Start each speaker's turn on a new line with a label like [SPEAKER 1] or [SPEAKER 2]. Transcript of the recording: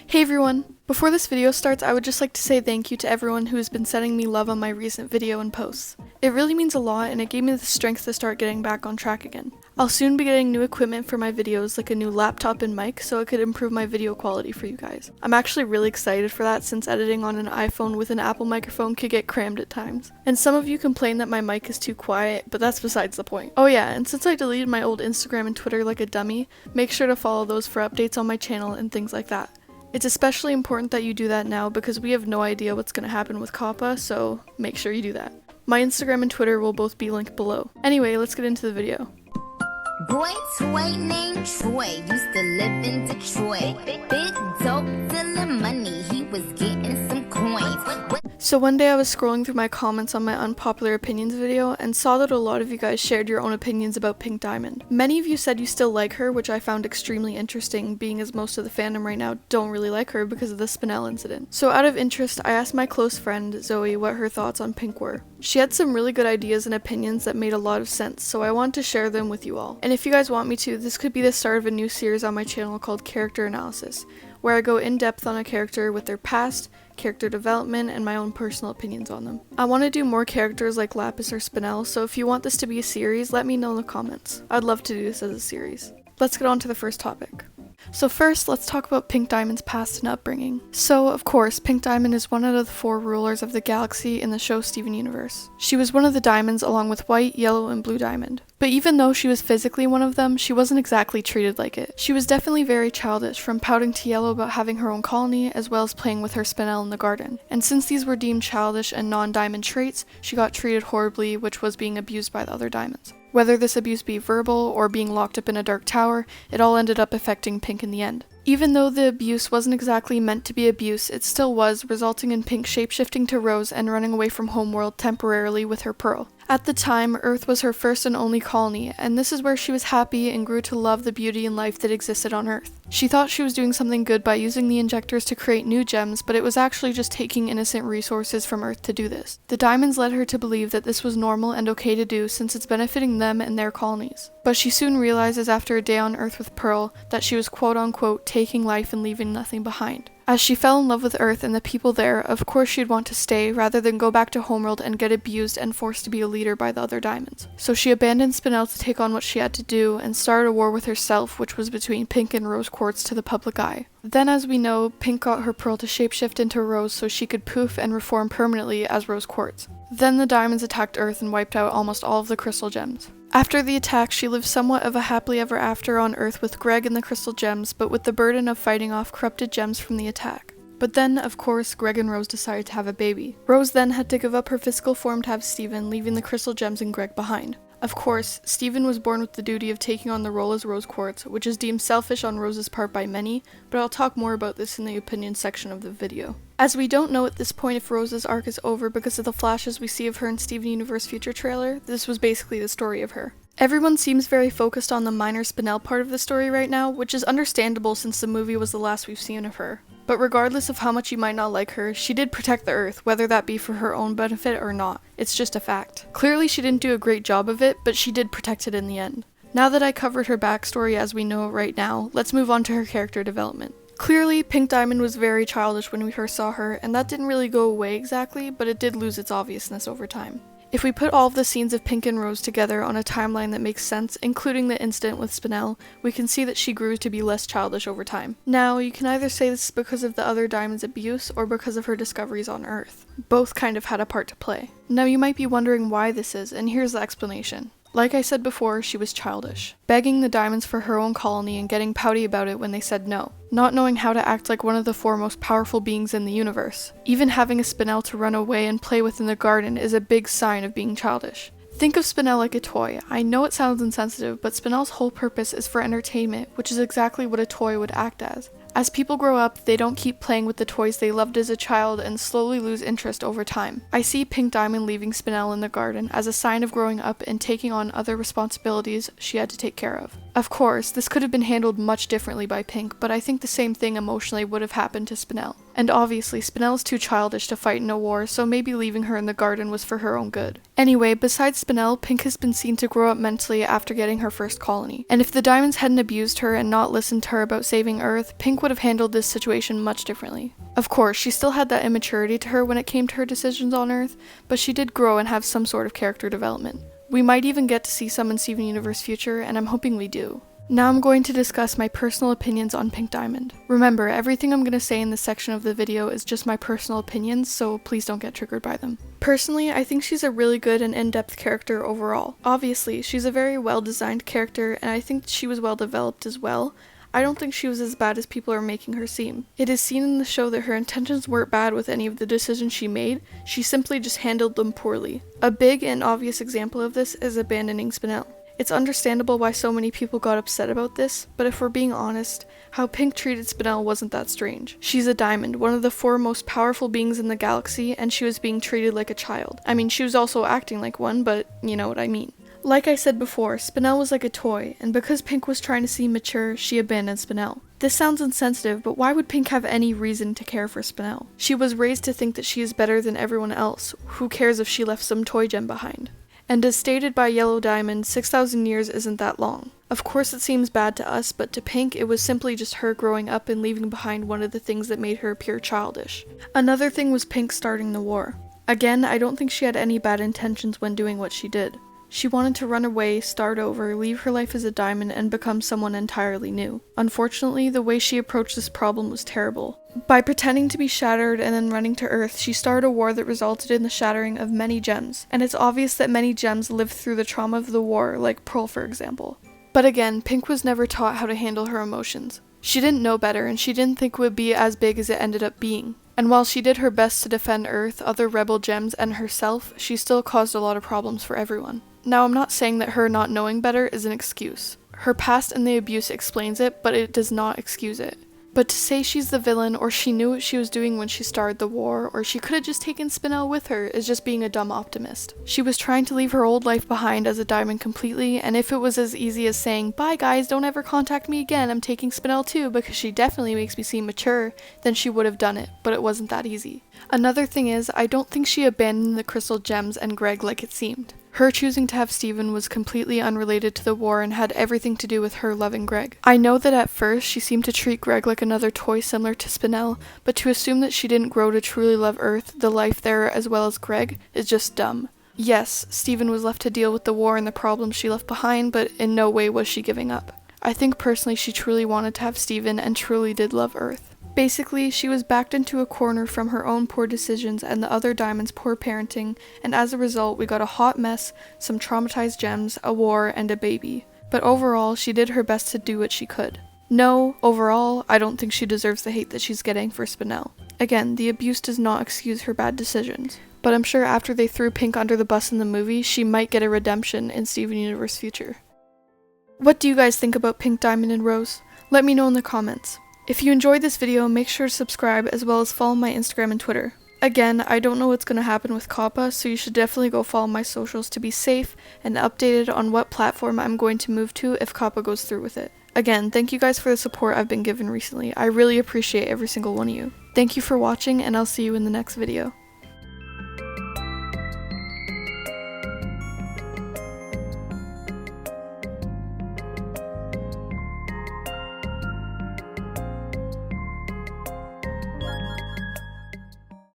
[SPEAKER 1] Hey everyone! Before this video starts, I would just like to say thank you to everyone who has been sending me love on my recent video and posts. It really means a lot and it gave me the strength to start getting back on track again. I'll soon be getting new equipment for my videos, like a new laptop and mic, so it could improve my video quality for you guys. I'm actually really excited for that since editing on an iPhone with an Apple microphone could get crammed at times. And some of you complain that my mic is too quiet, but that's besides the point. Oh yeah, and since I deleted my old Instagram and Twitter like a dummy, make sure to follow those for updates on my channel and things like that. It's especially important that you do that now because we have no idea what's going to happen with COPPA, so make sure you do that. My Instagram and Twitter will both be linked below. Anyway, let's get into the video.
[SPEAKER 2] Boy toy named Troy used to live in Detroit. Big dope dealing money, he was getting some coins.
[SPEAKER 1] So one day I was scrolling through my comments on my unpopular opinions video and saw that a lot of you guys shared your own opinions about Pink Diamond. Many of you said you still like her, which I found extremely interesting, being as most of the fandom right now don't really like her because of the Spinel incident. So out of interest, I asked my close friend, Zoe, what her thoughts on Pink were. She had some really good ideas and opinions that made a lot of sense, so I wanted to share them with you all. And if you guys want me to, this could be the start of a new series on my channel called Character Analysis, where I go in depth on a character with their past, character development, and my own personal opinions on them. I want to do more characters like Lapis or Spinel, so if you want this to be a series, let me know in the comments. I'd love to do this as a series. Let's get on to the first topic. So first, let's talk about Pink Diamond's past and upbringing. So, of course, Pink Diamond is one out of the 4 rulers of the galaxy in the show Steven Universe. She was one of the diamonds along with White, Yellow, and Blue Diamond. But even though she was physically one of them, she wasn't exactly treated like it. She was definitely very childish, from pouting to Yellow about having her own colony, as well as playing with her Spinel in the garden. And since these were deemed childish and non-diamond traits, she got treated horribly, which was being abused by the other diamonds. Whether this abuse be verbal or being locked up in a dark tower, it all ended up affecting Pink in the end. Even though the abuse wasn't exactly meant to be abuse, it still was, resulting in Pink shapeshifting to Rose and running away from Homeworld temporarily with her pearl. At the time, Earth was her first and only colony, and this is where she was happy and grew to love the beauty and life that existed on Earth. She thought she was doing something good by using the injectors to create new gems, but it was actually just taking innocent resources from Earth to do this. The diamonds led her to believe that this was normal and okay to do since it's benefiting them and their colonies. But she soon realizes after a day on Earth with Pearl that she was quote-unquote taking life and leaving nothing behind. As she fell in love with Earth and the people there, of course she'd want to stay rather than go back to Homeworld and get abused and forced to be a leader by the other diamonds. So she abandoned Spinel to take on what she had to do and started a war with herself, which was between Pink and Rose Quartz to the public eye. Then, as we know, Pink got her pearl to shapeshift into Rose so she could poof and reform permanently as Rose Quartz. Then the diamonds attacked Earth and wiped out almost all of the crystal gems. After the attack, she lived somewhat of a happily ever after on Earth with Greg and the crystal gems, but with the burden of fighting off corrupted gems from the attack. But then, of course, Greg and Rose decided to have a baby. Rose then had to give up her physical form to have Steven, leaving the crystal gems and Greg behind. Of course, Steven was born with the duty of taking on the role as Rose Quartz, which is deemed selfish on Rose's part by many, but I'll talk more about this in the opinion section of the video. As we don't know at this point if Rose's arc is over because of the flashes we see of her in Steven Universe future trailer, this was basically the story of her. Everyone seems very focused on the minor Spinel part of the story right now, which is understandable since the movie was the last we've seen of her. But regardless of how much you might not like her, she did protect the Earth, whether that be for her own benefit or not. It's just a fact. Clearly she didn't do a great job of it, but she did protect it in the end. Now that I covered her backstory as we know it right now, let's move on to her character development. Clearly, Pink Diamond was very childish when we first saw her, and that didn't really go away exactly, but it did lose its obviousness over time. If we put all of the scenes of Pink and Rose together on a timeline that makes sense, including the incident with Spinel, we can see that she grew to be less childish over time. Now, you can either say this is because of the other diamond's abuse or because of her discoveries on Earth. Both kind of had a part to play. Now you might be wondering why this is, and here's the explanation. Like I said before, she was childish, begging the diamonds for her own colony and getting pouty about it when they said no, not knowing how to act like one of the 4 most powerful beings in the universe. Even having a Spinel to run away and play with in the garden is a big sign of being childish. Think of Spinel like a toy. I know it sounds insensitive, but Spinel's whole purpose is for entertainment, which is exactly what a toy would act as. As people grow up, they don't keep playing with the toys they loved as a child and slowly lose interest over time. I see Pink Diamond leaving Spinel in the garden as a sign of growing up and taking on other responsibilities she had to take care of. Of course, this could have been handled much differently by Pink, but I think the same thing emotionally would have happened to Spinel. And obviously, Spinel's too childish to fight in a war, so maybe leaving her in the garden was for her own good. Anyway, besides Spinel, Pink has been seen to grow up mentally after getting her first colony. And if the Diamonds hadn't abused her and not listened to her about saving Earth, Pink would have handled this situation much differently. Of course, she still had that immaturity to her when it came to her decisions on Earth, but she did grow and have some sort of character development. We might even get to see some in Steven Universe Future, and I'm hoping we do. Now I'm going to discuss my personal opinions on Pink Diamond. Remember, everything I'm going to say in this section of the video is just my personal opinions, so please don't get triggered by them. Personally, I think she's a really good and in-depth character overall. Obviously, she's a very well-designed character, and I think she was well-developed as well. I don't think she was as bad as people are making her seem. It is seen in the show that her intentions weren't bad with any of the decisions she made, she simply just handled them poorly. A big and obvious example of this is abandoning Spinel. It's understandable why so many people got upset about this, but if we're being honest, how Pink treated Spinel wasn't that strange. She's a diamond, one of the 4 most powerful beings in the galaxy, and she was being treated like a child. I mean, she was also acting like one, but you know what I mean. Like I said before, Spinel was like a toy, and because Pink was trying to seem mature, she abandoned Spinel. This sounds insensitive, but why would Pink have any reason to care for Spinel? She was raised to think that she is better than everyone else. Who cares if she left some toy gem behind? And as stated by Yellow Diamond, 6,000 years isn't that long. Of course it seems bad to us, but to Pink it was simply just her growing up and leaving behind one of the things that made her appear childish. Another thing was Pink starting the war. Again, I don't think she had any bad intentions when doing what she did. She wanted to run away, start over, leave her life as a diamond, and become someone entirely new. Unfortunately, the way she approached this problem was terrible. By pretending to be shattered and then running to Earth, she started a war that resulted in the shattering of many gems, and it's obvious that many gems lived through the trauma of the war, like Pearl for example. But again, Pink was never taught how to handle her emotions. She didn't know better, and she didn't think it would be as big as it ended up being. And while she did her best to defend Earth, other rebel gems, and herself, she still caused a lot of problems for everyone. Now, I'm not saying that her not knowing better is an excuse. Her past and the abuse explains it, but it does not excuse it. But to say she's the villain, or she knew what she was doing when she started the war, or she could have just taken Spinel with her, is just being a dumb optimist. She was trying to leave her old life behind as a diamond completely, and if it was as easy as saying, "Bye guys, don't ever contact me again, I'm taking Spinel too because she definitely makes me seem mature," then she would have done it, but it wasn't that easy. Another thing is, I don't think she abandoned the crystal gems and Greg like it seemed. Her choosing to have Steven was completely unrelated to the war and had everything to do with her loving Greg. I know that at first she seemed to treat Greg like another toy similar to Spinel, but to assume that she didn't grow to truly love Earth, the life there, as well as Greg, is just dumb. Yes, Steven was left to deal with the war and the problems she left behind, but in no way was she giving up. I think personally she truly wanted to have Steven and truly did love Earth. Basically, she was backed into a corner from her own poor decisions and the other diamond's poor parenting, and as a result we got a hot mess, some traumatized gems, a war, and a baby. But overall, she did her best to do what she could. No, overall, I don't think she deserves the hate that she's getting for Spinel. Again, the abuse does not excuse her bad decisions, but I'm sure after they threw Pink under the bus in the movie, she might get a redemption in Steven Universe Future. What do you guys think about Pink Diamond and Rose? Let me know in the comments. If you enjoyed this video, make sure to subscribe as well as follow my Instagram and Twitter. Again, I don't know what's going to happen with COPPA, so you should definitely go follow my socials to be safe and updated on what platform I'm going to move to if COPPA goes through with it. Again, thank you guys for the support I've been given recently. I really appreciate every single one of you. Thank you for watching, and I'll see you in the next video.